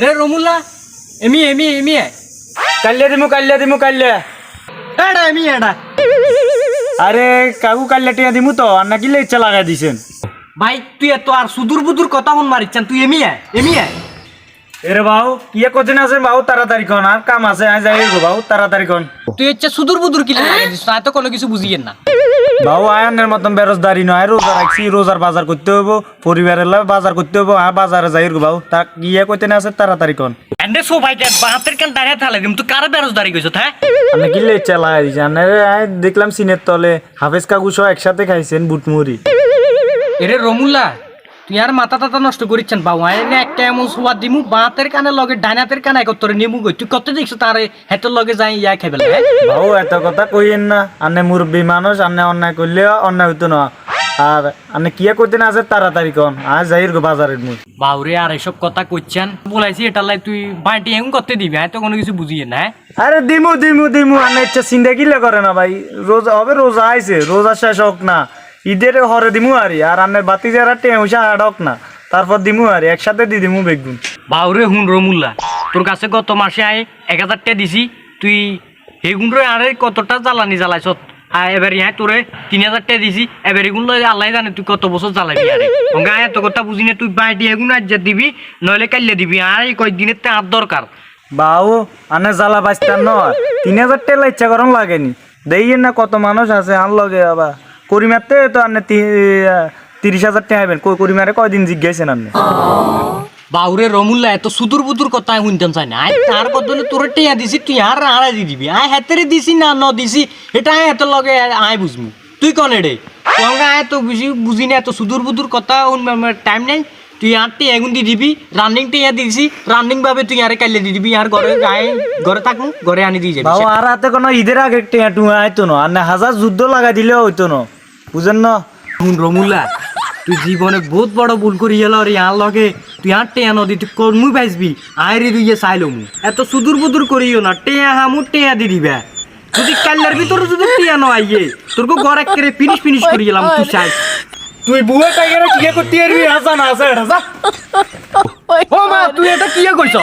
রে রমুলা এমি এমি এমি কাল্লে দিমু এডা এমি এডা আরে কাকু কাল্লে টিয়া দিমু তো আর না কিলে ইচ্ছা লাগাই দিছেন ভাই তুই এত আর সুদূর বুদুর কথা হন মারিচ্ছান তুই এমি এরে বাবু কিয়ে কোদিন আছে বাবু তাড়াতাড়ি কোন আর কাম আছে আজ যাই গো বাবু তাড়াতাড়ি কোন তুই হচ্ছে সুদূর বুদুর কি লাগাই দিস না তো কোনো কিছু বুঝিয়েন না বাবু আয়নের মতন বেরোজদারি নয় রোজা রাখছি রোজার বাজার করতে হবো পরিবারের লাগে বাজার করতে হবো আর বাজারে যাই গো বাবু তা কিয়ে কইতেন আছে তাড়াতাড়ি কোন এন্ডে সবাই কে বাতের কান দাঁড়িয়ে থালে দিম তুই কার বেরোজদারি কইছ হ্যাঁ আমি কিলে ইচ্ছা লাগাই দিছি আর দেখলাম সিনের তলে হাফেজ কাকু সহ একসাথে খাইছেন বুটমুড়ি এরে রমুলা তুই আর মাথা টাথা নষ্ট করিচ্ছেন বাবু এনে একটা এমন সোয়াদ দিমু বাতের কানে লগে ডাইনাতের কানে একত্তরে নিমু গই তুই কত দেখছ তারে হেতের লগে যাই ইয়া খাইবে বাবু এত কথা কইেন না আনে মুরব্বী মানুষ আনে অন্যায় করলে অন্যায় হইতো না আর আনে কিয়া কইতেন আছে তাড়াতাড়ি কোন আজ যাই গো বাজারের মুই বাউরে আর এসব কথা কইছেন বলাইছি এটা লাই তুই বাঁটি এমন করতে দিবি হ্যাঁ তো কোনো কিছু বুঝিয়ে না আরে দিমু আনে ইচ্ছা চিন্তা কিলে করে না ভাই রোজা হবে রোজা আইছে রোজা শেষ হোক না ঈদের হরে দিমু আর আনের বাতি যারা টেউসা হাডক না তারপর দিমু একসাথে দি দিমু বেগুন বাউরে হুন রমুল্লা তোর কাছে গত মাসে আয় 1000 টাকা দিছি তুই হেগুন রে আরে কতটা জ্বালানি জ্বালাইছ এবার ইহা তোরে 3000 টাকা দিছি এবার এগুন লই আল্লাহ জানে তুই কত বছর জ্বালাবি আরে গা এত কথা বুঝি না তুই বাড়ি এগুন আজ দিবি নইলে কাইলে দিবি আর এই কয়েকদিনের তে আর দরকার বাউ আনে জ্বালা বাঁচতাম নয় 3000 টাকা ইচ্ছা করন লাগেনি দেইয়েন না কত মানুষ আছে আন লগে আবার করিমারতে তো আনে 30,000 টাকা হবেন করিমারে কয়দিন জিজ্ঞাসেন আপনি বাউরে রমুল্লা এত সুদূর বুদুর কথা শুনতাম চাই না আয় তার বদলে তোর টেয়া দিছি তুই আর আড়াই দি দিবি আয় হাতেরে দিছি না ন দিছি এটা আয় এত লগে আয় বুঝবি তুই কন রে তোর আয় তো বুঝি না এত সুদূর বুদুর কথা টাইম নাই তুই আর টেয়া এগুন দি দিবি রানিং টেয়া দিছি রানিং ভাবে তুই আরে কাইলে দি দিবি আর ঘরে থাকু ঘরে আনি দিয়ে যাবি বাবু আর হাতে কোনো ঈদের আগে টেয়া টুয়া আইতো না আর না হাজার যুদ্ধ লাগাই দিলেও হইতো না বুঝেন না শুন রমুল্লা তুই জীবনে বহুত বড় ভুল করি গেল রে আর লগে তুই আর টেয়া নদী তুই কর্মই পাইবি আয়রে দুইয়ে চাইলমু এত সুদূর বুদুর করিও না টেয়া হামু টেয়া দি দিবে যদি কাল্লার ভিতরে যদি টেয়া ন আইয়ে তোর ঘর একেবারে ফিনিশ করি গেলাম তুই চাই তুই বুয়ে টাইগারে কি করতে পারবি হাসান আছে এটা যা ও মা তুই এটা কি কইছ